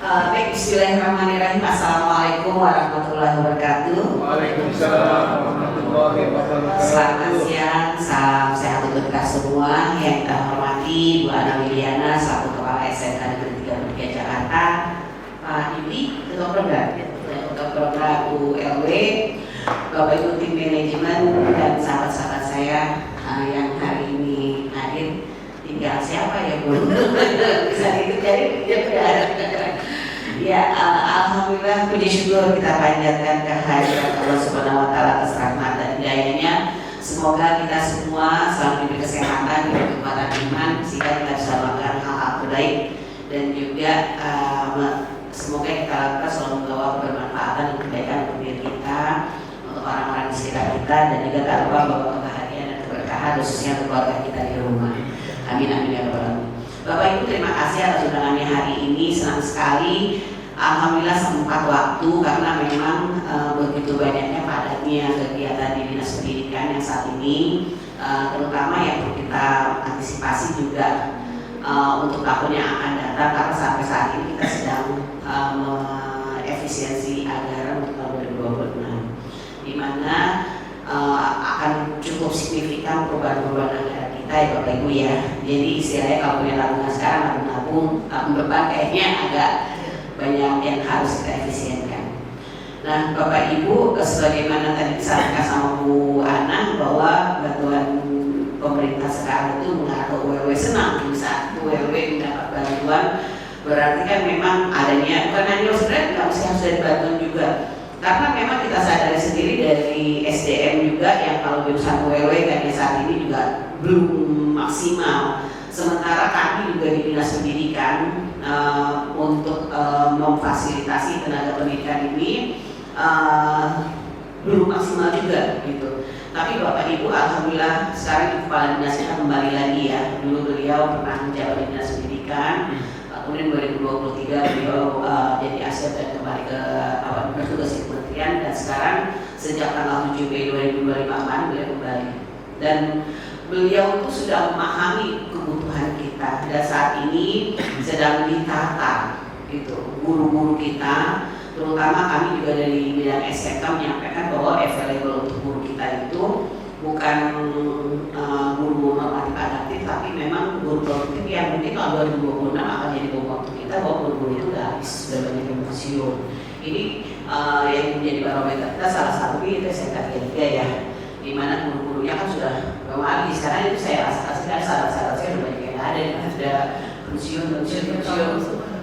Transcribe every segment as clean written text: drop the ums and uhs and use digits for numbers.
Bismillahirrahmanirrahim. Assalamualaikum warahmatullahi wabarakatuh. Waalaikumsalam warahmatullahi wabarakatuh. Selamat siang, salam sehat untuk kita semua. Yang kita hormati Bu Ana Wiliana selaku Kepala SMK Negeri 3 Bertiga Jakarta, Pak Yudi, Ketua Program ULW, Bapak Ibu tim manajemen dan sahabat-sahabat saya yang hari ini hadir. Tinggal siapa ya Bu? Bisa itu jadi dia berada. Ya, alhamdulillah puji syukur kita panjatkan kehadirat Allah Subhanahu wa taala atas rahmat dan hidayahnya. Semoga kita semua selalu diberi kesehatan, diberi kekuatan iman sehingga kita bisa melakukan hal-hal baik dan juga semoga kita lakukan selalu membawa kebermanfaatan dan kebaikan untuk diri kita, untuk orang-orang di sekitar kita, dan juga tak lupa membawa kebahagiaan dan keberkahan khususnya untuk keluarga kita di rumah. Amin amin ya rabbal alamin. Bapak Ibu, terima kasih atas undangannya hari ini, senang sekali. Alhamdulillah sempat waktu karena memang begitu banyaknya padatnya kegiatan di Dinas Pendidikan yang saat ini, terutama yang perlu kita antisipasi juga untuk tahun yang akan datang, karena sampai saat ini kita sedang efisiensi anggaran untuk tahun 2026, di mana akan cukup signifikan perubahan-perubahan anggaran kita ya Bapak Ibu ya. Jadi istilahnya kalau punya tabungan sekarang nabung depan kayaknya agak banyak yang harus kita efisienkan. Nah Bapak Ibu, sebagaimana tadi disampaikan sama Bu Ana bahwa bantuan pemerintah sekarang itu mengarah ke UWW, senang saat UWW mendapat bantuan, berarti kan memang adanya bukan hanya sebenarnya nggak mesti harus dari bantuan juga, karena memang kita sadari sendiri dari SDM juga yang kalau jurusan UWW kayaknya saat ini juga belum maksimal. Sementara kami juga di Dinas Pendidikan untuk memfasilitasi tenaga pendidikan ini belum maksimal juga gitu. Tapi Bapak Ibu, alhamdulillah sekarang Kepala Dinasnya kembali lagi ya. Dulu beliau pernah menjabat di Dinas Pendidikan, kemudian 2023 beliau jadi aset dan kembali ke bertugas di kementerian, dan sekarang sejak tanggal 7 Mei 2025 beliau kembali. Dan beliau itu sudah memahami kebutuhan kita, dan saat ini sedang ditata gitu guru-guru kita, terutama kami juga dari bidang SMK menyampaikan bahwa available untuk guru kita itu bukan guru normatif adaptif, tapi memang guru produktif yang mungkin tahun 2026 akan jadi bom waktu kita, bahwa guru-guru itu udah habis, sudah banyak yang pensiun. Ini yang menjadi barometer kita salah satunya itu SMK 3 ya, di mana guru-gurunya kan sudah habis. Sekarang itu saya rasakan sekarang sahabat-sahabat saya udah banyak yang ada yang sudah pensiun.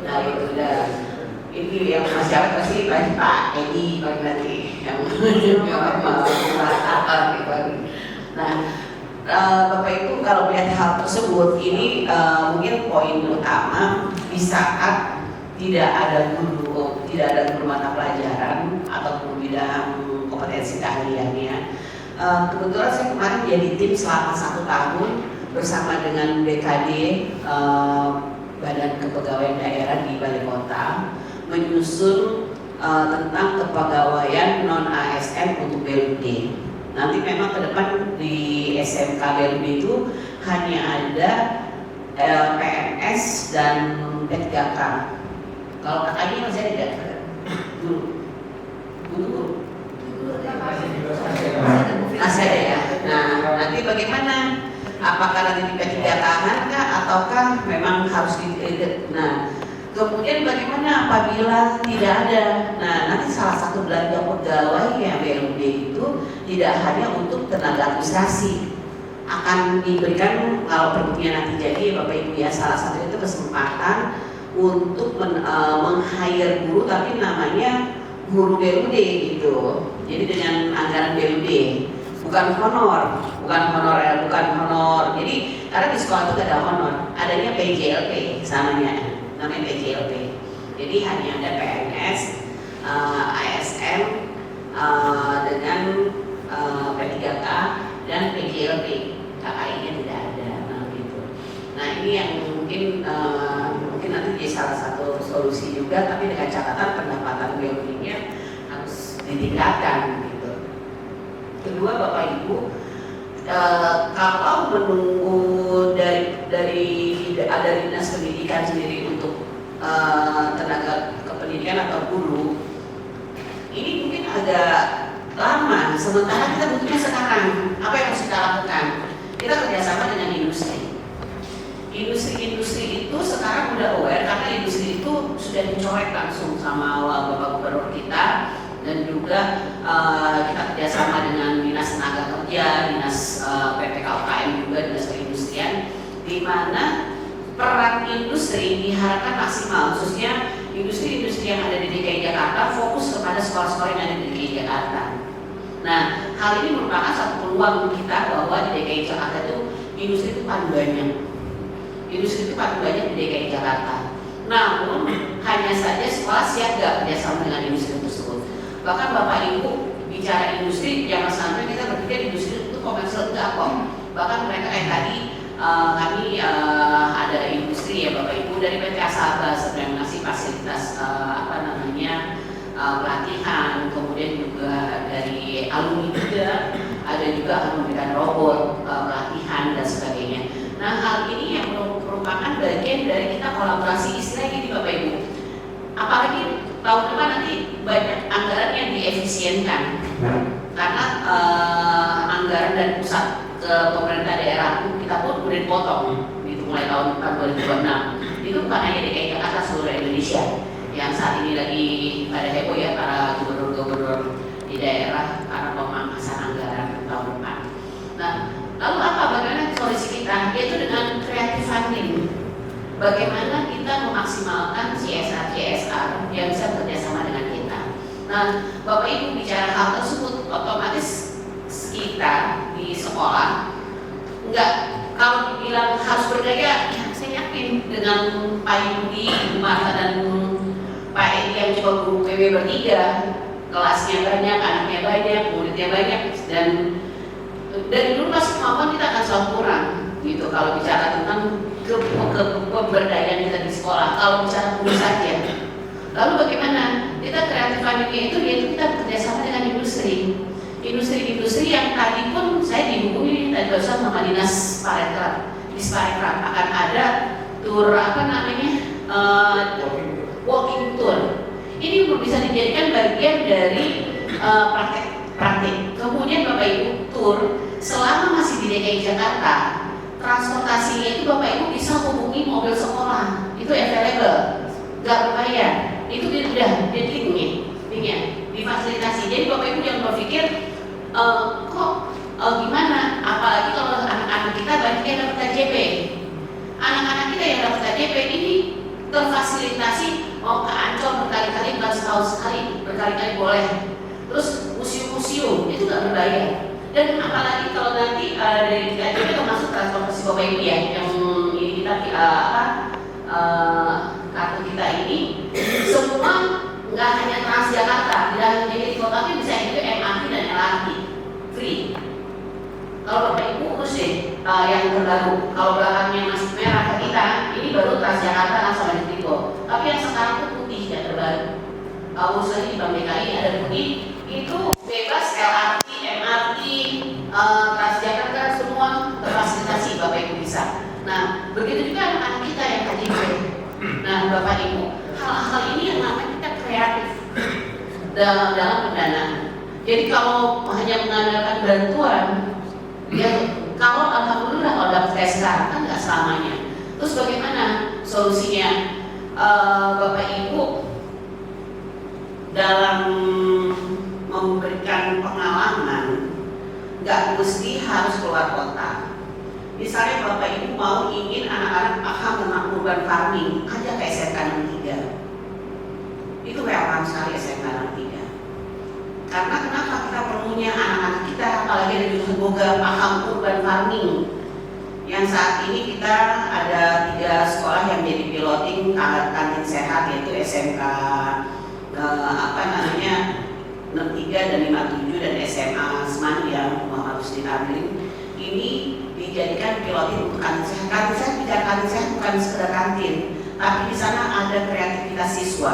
Nah itu udah ini yang masih awet pasti Pak Edi pagi nanti yang Nah Bapak Ibu, kalau melihat hal tersebut ini mungkin poin utama di saat tidak ada guru mata pelajaran ataupun bidang kompetensi keahliannya. Kebetulan saya kemarin jadi tim selama 1 tahun bersama dengan BKD Badan Kepegawaian Daerah di Balai Kota menyusun tentang kepegawaian non ASN untuk BLUD. Nanti memang ke depan di SMK BLUD itu hanya ada PNS dan P3K. Kalau kakaknya masih ada guru. Masih ada ya. Nah, nanti bagaimana? Apakah nanti di P3K kah ataukah memang harus nah, kemudian bagaimana apabila tidak ada? Nah, nanti salah satu belanja pegawai yang BLUD itu tidak hanya untuk tenaga administrasi, akan diberikan kalau pergubnya nanti jadi Bapak Ibu ya, salah satu itu kesempatan untuk meng-hire guru tapi namanya guru BLUD gitu. Jadi dengan anggaran BLUD, bukan honor. Jadi karena di sekolah itu gak ada honor, adanya PJLP namanya PJLP. Jadi hanya ada PNS, ASN dengan P3K dan PJLP. KKI-nya tidak ada, gitu. Nah ini yang mungkin nanti jadi salah satu solusi juga, tapi dengan catatan pendapatan BLUD-nya harus ditingkatkan gitu. Kedua Bapak Ibu, kalau menunggu dari Dinas Pendidikan sendiri untuk tenaga pendidikan atau guru, ini mungkin agak lama, sementara kita butuhnya sekarang. Apa yang harus kita lakukan? Kita kerjasama dengan industri. Industri itu sekarang udah aware karena industri itu sudah dicoret langsung sama Bapak Gubernur kita, dan juga kita kerjasama dengan Dinas Tenaga Kerja, Dinas PPK UKM juga, Dinas Perindustrian, di mana peran industri diharapkan maksimal, khususnya industri-industri yang ada di DKI Jakarta fokus kepada sekolah-sekolah yang ada di DKI Jakarta. Nah, hal ini merupakan satu peluang kita bahwa di DKI Jakarta itu industri itu paling banyak. Industri itu paling banyak di DKI Jakarta. Namun hanya saja sekolah siaga kerjasama dengan industri tersebut. Bahkan Bapak Ibu bicara industri, jangan sampai kita berpikir industri itu komersial, enggak kok. Bahkan mereka kayak tadi kami ada industri ya Bapak Ibu dari PT Asaba sedang ngasih fasilitas pelatihan, kemudian juga dari alumni juga ada juga akan memberikan robot pelatihan dan sebagainya. Nah, hal ini yang merupakan bagian dari kita kolaborasi istilah gini Bapak Ibu. Apalagi tahun depan nanti banyak anggaran yang diefisienkan karena anggaran dari pusat ke pemerintah daerah kita pun udah dipotong itu mulai tahun depan 2026. Itu bukan hanya DKI Jakarta, seluruh Indonesia yang saat ini lagi pada heboh ya para gubernur-gubernur di daerah karena pemangkasan anggaran tahun depan. Nah, lalu apa? Bagaimana solusi kita? Yaitu dengan creative funding. Bagaimana kita memaksimalkan CSR yang bisa bekerjasama dengan kita. Nah, Bapak Ibu bicara hal tersebut, otomatis kita di sekolah enggak, kalau dibilang harus berdaya, ya saya yakin dengan Pak Yudi, Bu Marta dan Pak Edi yang coba guru PW bertiga, kelasnya banyak, anaknya banyak, muridnya banyak, dan dari dulu pasti kemampuan kita akan selalu kurang gitu kalau bicara tentang pemberdayaan kita di sekolah. Kalau bicara guru saja, lalu bagaimana kita kreatif fundingnya itu, yaitu kita bekerjasama dengan industri yang tadi pun saya dihubungi tadi barusan sama Dinas Parekraf akan ada tour walking tour. Ini bisa dijadikan bagian dari praktik. Kemudian Bapak Ibu tour selama masih di DKI Jakarta, transportasinya itu Bapak Ibu bisa hubungi mobil sekolah, itu available, nggak berbayar. Itu udah linknya difasilitasi. Jadi Bapak Ibu jangan berpikir gimana, apalagi kalau anak-anak kita banyak yang dapat KJP. Anak-anak kita yang dapat KJP ini terfasilitasi mau ke Ancol berkali-kali, bukan setahun sekali, berkali-kali boleh. Terus museum-museum itu nggak berbayar. Dan apalagi kalau nanti dari KJP termasuk transportasi Bapak Ibu ya, yang ini kita kartu kita ini semua nggak hanya Transjakarta, tidak hanya jadi kota, tapi bisa juga MRT dan LRT free. Kalau Bapak Ibu urus yang terbaru, kalau belakangnya masih merah ke kita, ini baru Transjakarta langsung ada Tigo. Tapi yang sekarang itu putih dan terbaru. Kalau urusannya di Bank DKI ada putih, itu bebas LRT, MRT, Transjakarta semua terfasilitasi Bapak Ibu bisa. Nah, begitu juga anak-anak kita yang KJP. Nah, Bapak Ibu, hal-hal ini yang namanya kita kreatif dalam pendanaan. Jadi kalau hanya mengandalkan bantuan, ya kalau alhamdulillah kalau dapat SK kan nggak selamanya. Terus bagaimana solusinya? Bapak Ibu dalam memberikan pengalaman nggak mesti harus keluar kota. Misalnya Bapak Ibu mau ingin anak-anak paham tentang urban farming, aja ke SMK 63. Itu welcome sekali SMK 63. Karena kenapa kita perlunya anak-anak kita, apalagi ada jurusan boga paham urban farming. Yang saat ini kita ada 3 sekolah yang jadi piloting kantin sehat, yaitu SMK 63 dan 57 dan SMA Semanggiang Muhammad Husni Abdin. Ini dijadikan piloting untuk kantin sehat. Kantin sehat, bicara kantin sehat bukan sekedar kantin, tapi di sana ada kreativitas siswa.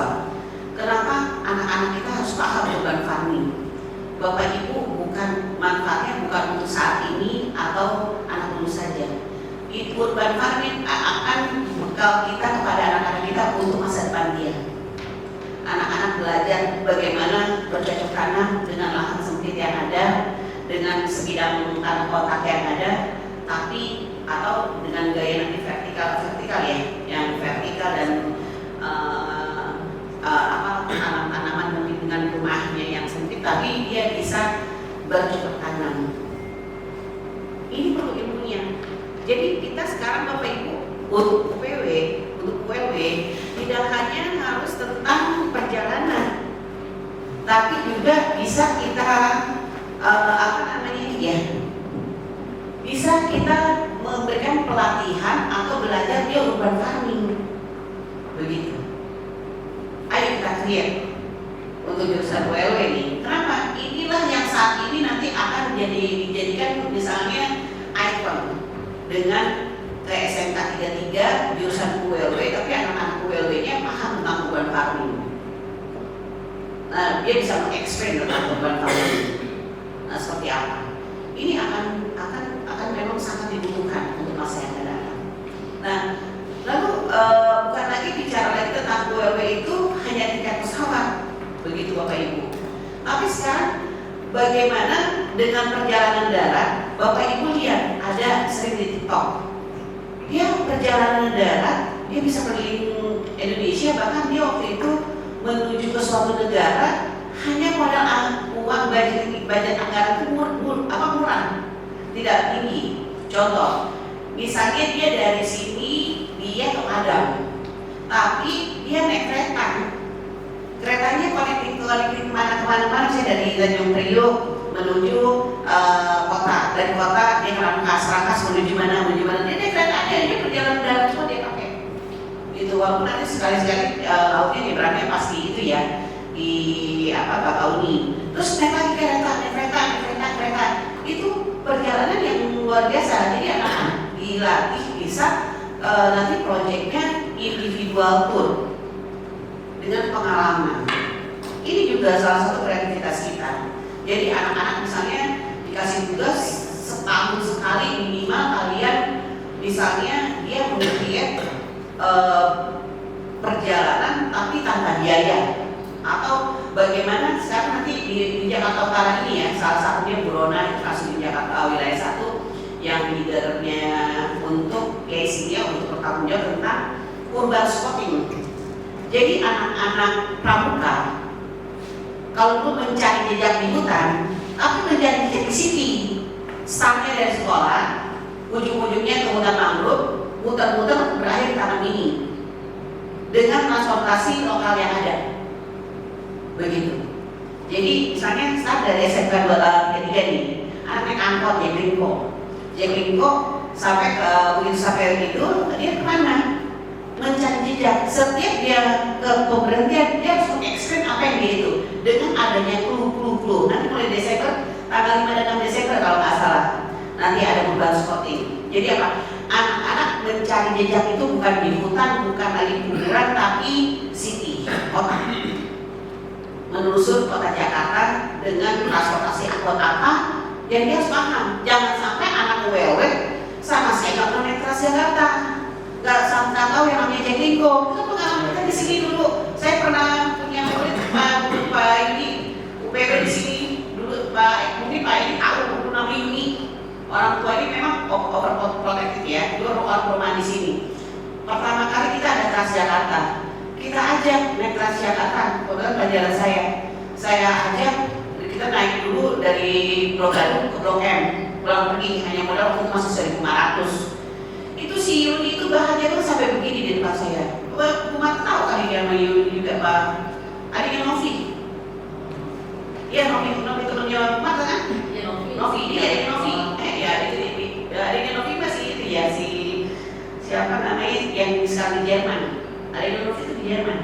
Kenapa anak-anak kita harus paham urban farming? Bapak Ibu bukan manfaatnya bukan untuk saat ini atau anak dulu saja. Urban farming akan bekal kita kepada anak-anak kita untuk masa depan dia. anak-anak belajar bagaimana bercocok tanam dengan lahan sempit yang ada, dengan sebidang tanah kotak yang ada, tapi atau dengan gaya nanti vertikal ya, yang vertikal dan tanaman-tanaman mungkin dengan rumahnya yang sempit, tapi dia bisa bercocok tanam. Ini perlu ilmunya. Jadi kita sekarang Bapak Ibu untuk UPW tidak hanya harus tentang perjalanan, tapi juga bisa kita bisa kita memberikan pelatihan atau belajar di urban farming, begitu. Ayo kita create untuk jurusan ULW ini. Kenapa? Inilah yang saat ini nanti akan dijadikan misalnya ikon dengan ke SMK 33 jurusan ULW, tapi anak-anak ULW-nya paham tentang urban farming. Nah, dia bisa mengeksplain tentang urban farming. Nah, seperti apa? Ini akan memang sangat dibutuhkan untuk masa yang akan datang. Nah, lalu bukan lagi bicara lagi tentang ULW itu hanya tiket pesawat, begitu Bapak Ibu. Tapi sekarang bagaimana dengan perjalanan darat? Bapak Ibu lihat ada sering di TikTok. Dia perjalanan darat, dia bisa keliling Indonesia, bahkan dia waktu itu menuju ke suatu negara hanya modal uang budget anggaran itu murah, tidak tinggi. Contoh, misalnya dia dari sini dia ke Padang, tapi dia naik kereta. Keretanya connecting kemana-mana, saya dari Tanjung Priok menuju kota, dari kota dia ke Rangkas menuju mana, dia naik keretanya, dia perjalanan darat semua dia pakai. Itu walaupun nanti sekali-sekali lautnya nyebrangnya pasti itu ya di Bakauni. Terus naik lagi kereta, itu perjalanan yang luar biasa. Jadi anak-anak dilatih bisa nanti proyeknya individual tour dengan pengalaman. Ini juga salah satu kreativitas kita. Jadi anak-anak misalnya dikasih tugas setahun sekali minimal kalian misalnya dia mengkreat perjalanan tapi tanpa biaya. Atau bagaimana sekarang nanti di Jakarta Utara ini ya, salah satunya Burona itu kasus di Jakarta wilayah 1 yang leadernya untuk PIC-nya untuk bertanggung jawab tentang urban spotting. Jadi anak-anak pramuka kalau itu mencari jejak di hutan, tapi mencari jejak di city, startnya dari sekolah, ujung-ujungnya ke hutan mangrove, muter-muter berakhir di taman mini dengan transportasi lokal yang ada. Begitu. Jadi misalnya start dari SMK 23 nih, anak naik angkot Jaklingko sampai ke begitu sampai itu dia kemana? Mencari jejak. Setiap dia ke pemberhentian dia harus mengekstrim apa yang dia itu dengan adanya clue. Nanti mulai Desember tanggal 5 dan 6 Desember kalau nggak salah nanti ada urban spotting. Jadi apa? Anak-anak mencari jejak itu bukan di hutan, bukan lagi kuburan, tapi city, kota. Menelusur kota Jakarta dengan transportasi angkot apa yang dia harus paham. Jangan sampai anak ULW sama saya nggak pernah naik Transjakarta, nggak tahu yang namanya Jaklingko. Itu pengalaman kita di sini dulu. Saya pernah punya murid Pak ini UPW di sini dulu mungkin Pak ini tahu dulu namanya Yuni. Orang tua ini memang overprotective ya, dulu orang rumah di sini. Pertama kali kita ada Transjakarta. Kita ajak naik Transjakarta, kebetulan pelajaran saya ajak, kita naik dulu dari Blok Gadung ke Blok M, pulang pergi hanya modal untuk masuk 1.500. Itu si Yuni itu bahagia tuh sampai begini di depan saya. Umat tahu kali dia sama Yuni juga Pak, adiknya Novi. Iya Novi temennya Umat kan? Iya Novi, dia adiknya Novi. Adiknya Novi masih itu ya siapa namanya yang sekarang di Jerman. Ada Novi itu di Jerman.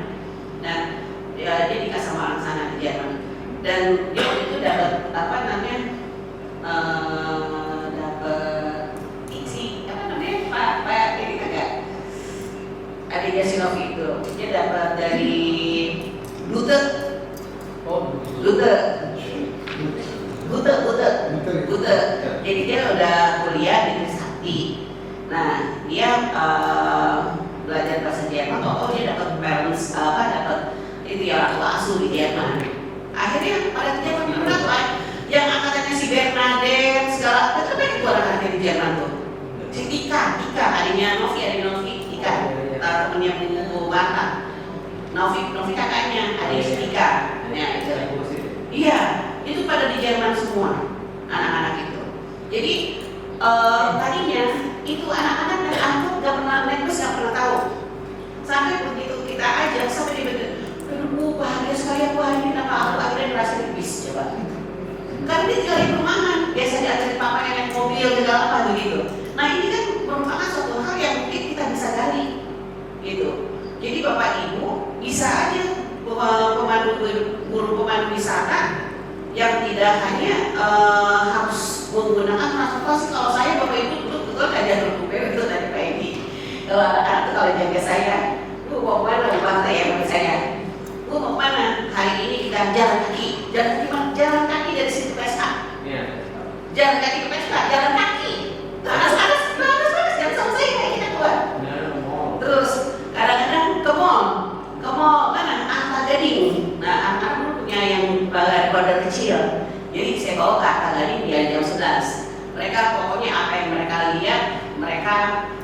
Nah, dia nikah sama orang sana di Jerman. Dan dia itu dapat apa namanya? Dapat isi apa namanya? Pak ini kagak. Adiknya si Novi itu dia dapat dari Lute. Jadi dia udah kuliah di Trisakti. Nah, dia belajar bahasa Jerman, dia dapat parents dapat itu ya orang tua asuh di Jerman. Akhirnya pada Jerman berapa? Yang angkatannya si Bernadette segala, tetap itu orang-orang di Jerman tuh. Si Ika, adiknya Novi, Ika, temennya Bu Marta. Novi kakaknya, adik si Ika. Ya, itu. Iya, itu pada di Jerman semua anak-anak itu. Jadi tadinya itu anak-anak naik angkot nggak pernah naik bus, nggak pernah tahu. Sampai begitu kita ajak sampai dia bilang, aduh bahagia sekali aku hari ini, kenapa aku akhirnya merasa di bis coba. Karena dia tinggal di perumahan, biasa diajarin papanya naik mobil segala apa begitu. Nah ini kan merupakan suatu hal yang mungkin kita bisa gali, gitu. Jadi bapak ibu bisa aja guru pemandu wisata yang tidak hanya harus menggunakan transportasi. Kalau saya bapak ibu betul aja dulu itu tadi Pak Edi. Kalau anak-anak itu kalau jaga saya, lu mau mana bangsa ya bagi saya? Lu mau mana? Hari ini kita jalan kaki jalan kaki dari sini ke PSK. Jalan kaki ke PSK, jalan kaki. Panas, jangan selesai kayak kita keluar. Terus kadang-kadang ke mall mana? Arta Gading. Nah, anak-anak dulu punya yang border kecil. Jadi saya bawa ke Arta Gading di jam 11. Mereka pokoknya apa yang mereka lihat, mereka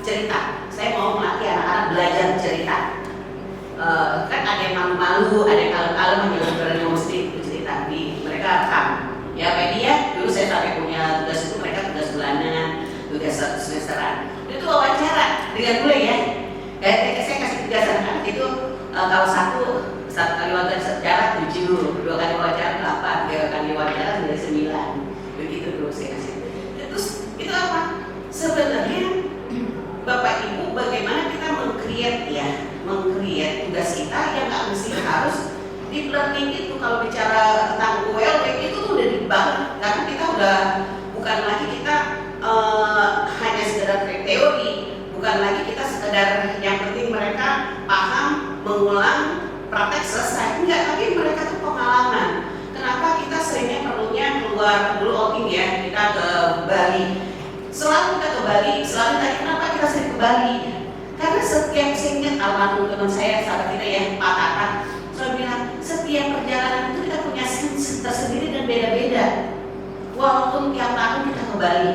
cerita. Saya mau melatih anak-anak belajar cerita. Kan ada yang malu-malu, ada yang kalem-kalem, yang berani mesti cerita di mereka rekam. Ya kayak dia, dulu saya sampai punya tugas itu, mereka tugas bulanan, tugas semesteran. Itu wawancara dengan gue ya. Kayak saya kasih tugas anak-anak itu kalau satu kali wawancara sejarah 7, 2 kali wawancara 8, 3 kali wawancara 9. Begitu dulu saya kasih. Terus itu apa? Sebenarnya Bapak Ibu bagaimana kita meng-create tugas kita yang nggak mesti harus deep learning itu. Kalau bicara tentang ULB itu udah deep banget, karena kita udah bukan lagi kita hanya sekedar teori, bukan lagi kita sekedar yang penting mereka paham, mengulang, praktek selesai. Enggak, tapi mereka tuh pengalaman. Kenapa kita seringnya perlunya keluar dulu outing ya, kita ke Bali. Selalu kita ke Bali, selalu tanya kenapa kita sering ke Bali. Karena setiap singkat almarhum teman saya sahabat kita ya Pak Tata selalu bilang setiap perjalanan itu kita punya sense tersendiri dan beda-beda. Walaupun tiap tahun kita ke Bali,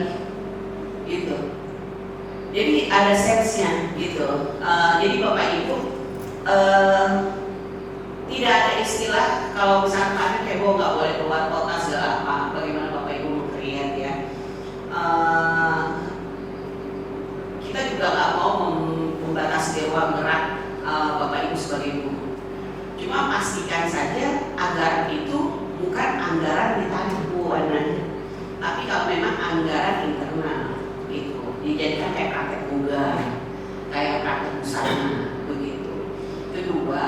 gitu. Jadi ada sense-nya, gitu. Jadi Bapak Ibu tidak ada istilah kalau misalnya kalian heboh nggak boleh keluar kota segala apa. Bagaimana Bapak Ibu meng-create ya? Kita juga nggak mau membatasi ruang gerak Bapak Ibu sebagai guru. Cuma pastikan saja anggaran itu bukan anggaran ditarik buananya, tapi kalau memang anggaran internal itu dijadikan kayak praktek tugas, kayak praktek busana begitu. Kedua,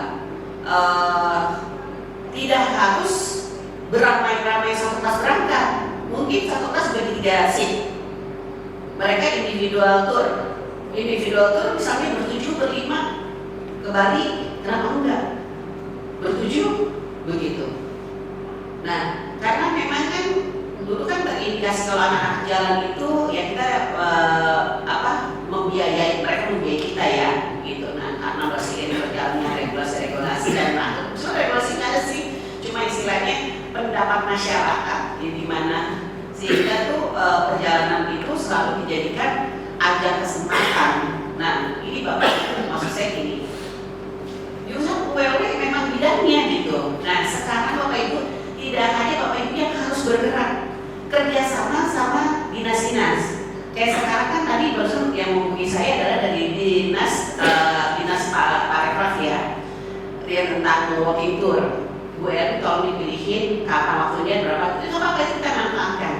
tidak harus beramai-ramai satu kelas berangkat. Mungkin satu kelas bagi 3 shift. Mereka individual tour misalnya ber-7, ber-5 ke Bali, kenapa enggak? ber-7 begitu. Nah, karena memang kan dulu kan terindikasi kalau anak-anak jalan itu ya kita membiayai mereka, membiayai kita ya gitu. Nah, karena presiden berjalannya regulasi dan regulasi nggak ada sih, cuma istilahnya pendapat masyarakat di mana sehingga tuh perjalanan itu selalu dijadikan ajang kesempatan. Nah, ini Bapak maksud saya gini, jurusan ULB memang bidangnya gitu. Nah, sekarang Bapak Ibu tidak hanya Bapak Ibu yang harus bergerak kerjasama sama dinas-dinas. Kayak sekarang kan tadi barusan yang menghubungi saya adalah dari dinas Parekraf ya, dia tentang walking tour. Bu Eri tolong dipilihin kapan waktunya berapa, itu apa kita manfaatkan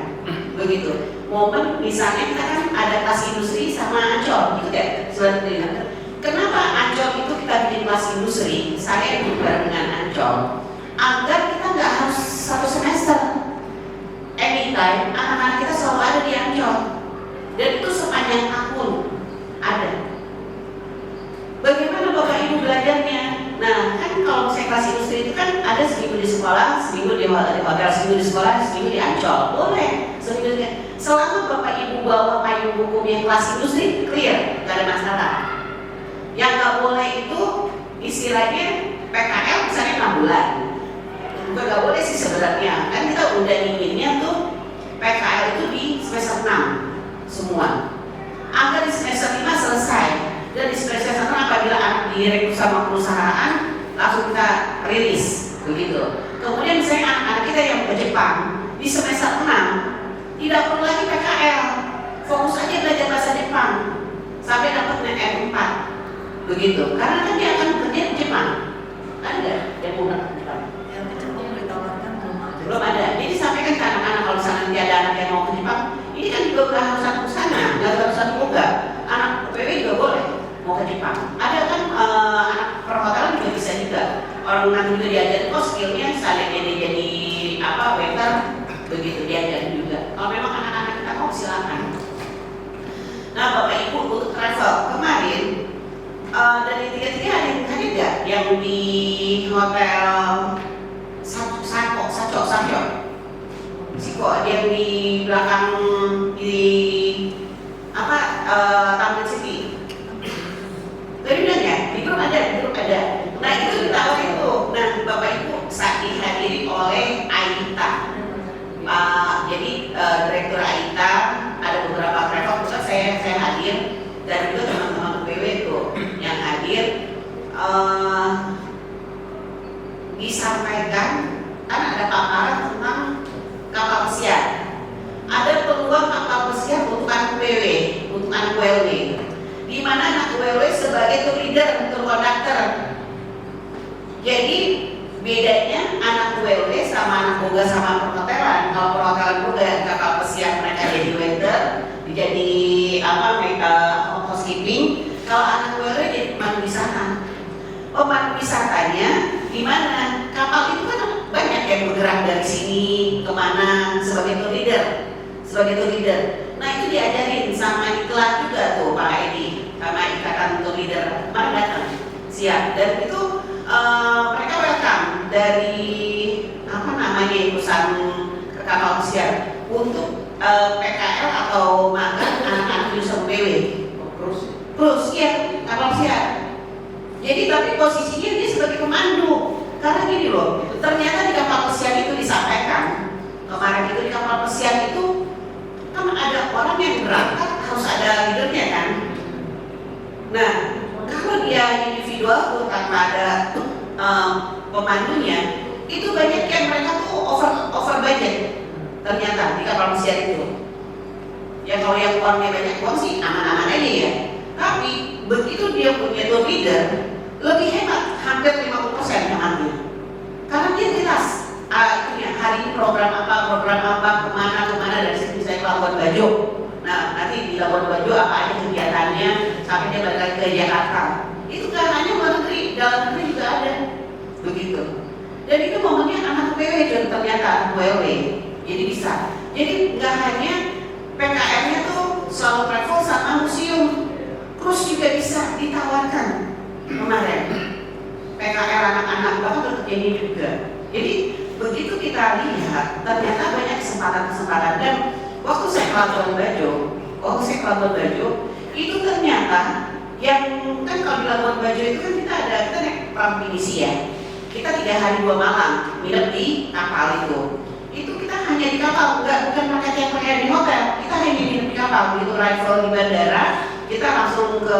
begitu. Momen misalnya kita kan ada kelas industri sama Ancol gitu ya sebenarnya. Kenapa Ancol itu kita bikin kelas industri, saya duduk bareng dengan Ancol agar kita nggak harus 1 semester, anytime anak-anak kita selalu ada di Ancol dan itu sepanjang tahun ada. Bagaimana Bapak Ibu belajarnya? Nah, kan kalau saya kelas industri itu kan ada seminggu di sekolah, seminggu di hotel, seminggu di sekolah, seminggu di Ancol. Boleh, seminggu di. Selama Bapak Ibu bawa payung hukumnya kelas industri, clear, nggak ada masalah. Yang nggak boleh itu istilahnya PKL misalnya 6 bulan. Bukan nggak boleh sih sebenarnya, kan kita udah inginnya tuh PKL itu di semester 6 semua, agar di semester 5 selesai, dan di semester 1 apabila anak direkrut sama perusahaan langsung kita rilis begitu. Kemudian misalnya anak-anak kita yang ke Jepang di semester 6 tidak perlu lagi PKL, fokus aja belajar bahasa Jepang sampai dapatnya M4 begitu, karena kan dia akan bekerja di Jepang. Ada yang mau Jepang? Belum ada. Jadi sampaikan ke anak-anak kalau misalnya nanti ada anak yang mau ke Jepang, ini kan juga udah harus satu sana, nggak harus satu juga. Anak PW juga boleh mau ke Jepang. Ada kan anak perhotelan juga bisa juga. Orang nanti juga diajarin kok skillnya, misalnya dia jadi waiter, begitu diajarin juga. Kalau memang anak-anak kita mau silakan. Nah Bapak Ibu untuk travel kemarin dari tiga-tiga ada yang hadir nggak yang di hotel Siko yang di belakang di Taman City. Tadi bilang ya, di grup ada. Nah itu ditawarin tuh. Nah Bapak Ibu saat dihadiri oleh Aita. Jadi Direktur Aita, ada beberapa travel pusat saya hadir, dan juga teman-teman UPW tuh yang hadir. Disampaikan kan ada paparan tentang kapal pesiar. Ada peluang kapal pesiar untuk anak UPW, untuk anak ULW, di mana anak ULW sebagai tour leader, tour conductor. Jadi bedanya anak ULW sama anak boga sama perhotelan. Kalau perhotelan boga kapal pesiar mereka jadi waiter, jadi housekeeping. Kalau anak ULW jadi pemandu wisata. Pemandu wisatanya di mana kapal itu kan banyak yang bergerak dari sini kemana sebagai tour leader. Nah itu diajarin sama iklan juga tuh Pak Edi sama ikatan tour leader. Mari datang siap, dan itu mereka welcome dari perusahaan kapal pesiar untuk PKL atau magang anak-anak jurusan PW. Terus ya kapal pesiar. Jadi tapi posisinya dia sebagai pemandu. Karena gini loh, ternyata di kapal pesiar itu disampaikan kemarin itu di kapal pesiar itu kan ada orang yang berangkat harus ada leadernya kan. Nah kalau dia individual tuh tanpa ada pemandunya, itu banyak yang mereka tuh over budget ternyata di kapal pesiar itu. Ya kalau yang uangnya banyak uang sih aman-aman aja ya. Tapi begitu dia punya tour leader, lebih hemat, hampir 50% hematnya. Karena dia jelas, hari ini program apa, kemana dari situ saya ke Labuan Bajo. Nah nanti di Labuan Bajo apa aja kegiatannya, sampai dia balik lagi ke Jakarta. Itu kan hanya luar negeri, dalam negeri juga ada, begitu. Dan itu momennya anak PW juga ternyata ULW, jadi bisa. Jadi nggak hanya PKL-nya tuh selalu travel sama museum, terus juga bisa ditawarkan kemarin PKL anak-anak bahkan terjadi juga. Jadi begitu kita lihat ternyata banyak kesempatan-kesempatan. Dan waktu saya ke Labuan Bajo itu ternyata yang kan kalau di Labuan Bajo itu kan kita naik perahu pinisi ya. Kita 3 hari 2 malam nginep di kapal itu kita hanya di kapal, bukan paket yang pakai di hotel. Kita hanya nginep di kapal, begitu arrival di bandara kita langsung ke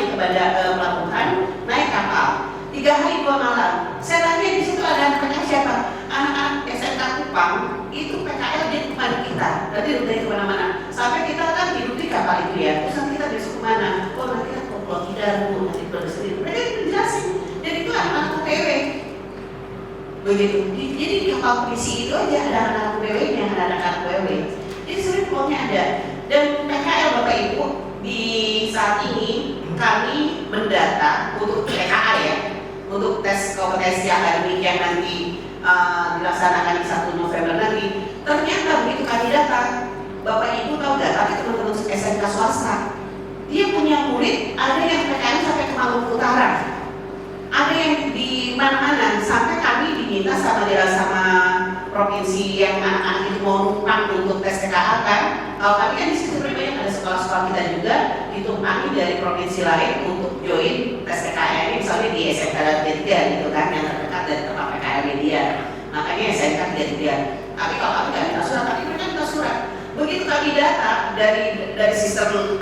pelabuhan, naik kapal 3 hari 2 malam. Saya tanya di situ ada anak-anak siapa? Anak-anak SMK Kupang itu PKL jadi kepada kita. Nanti dari kemana-mana. Sampai kita kan hidup di kapal itu ya. Terus nanti kita besok kemana? Oh nanti kita ke Pulau Tidar, nanti ke sendiri. Mereka dijelasin. Dan itu anak-anak UPW. Begitu. Jadi di kapal polisi itu aja ada anak-anak UPW-nya, ada anak-anak UPW. Jadi sebenarnya peluangnya ada. Dan PKL Bapak Ibu di saat ini kami mendata untuk PKA ya, untuk tes kompetensi akademik yang nanti dilaksanakan di 1 November nanti. Ternyata begitu kami datang, Bapak Ibu tahu nggak? Tapi teman-teman SMK swasta, dia punya murid ada yang PKL sampai ke Maluku Utara, ada yang di mana-mana. Sampai kami diminta sama provinsi yang anak-anak itu mau numpang untuk tes PKA kan. Kalau kami kan di situ banyak ada sekolah-sekolah kita juga ditumpangi dari provinsi lain untuk join tes PKA ini, misalnya di SMK 3 gitu kan, yang terdekat dan tiga-tiga. Makanya SMK tiga-tiga. Tapi kalau kami nggak minta surat, tapi mereka minta surat. Begitu kami data dari sistem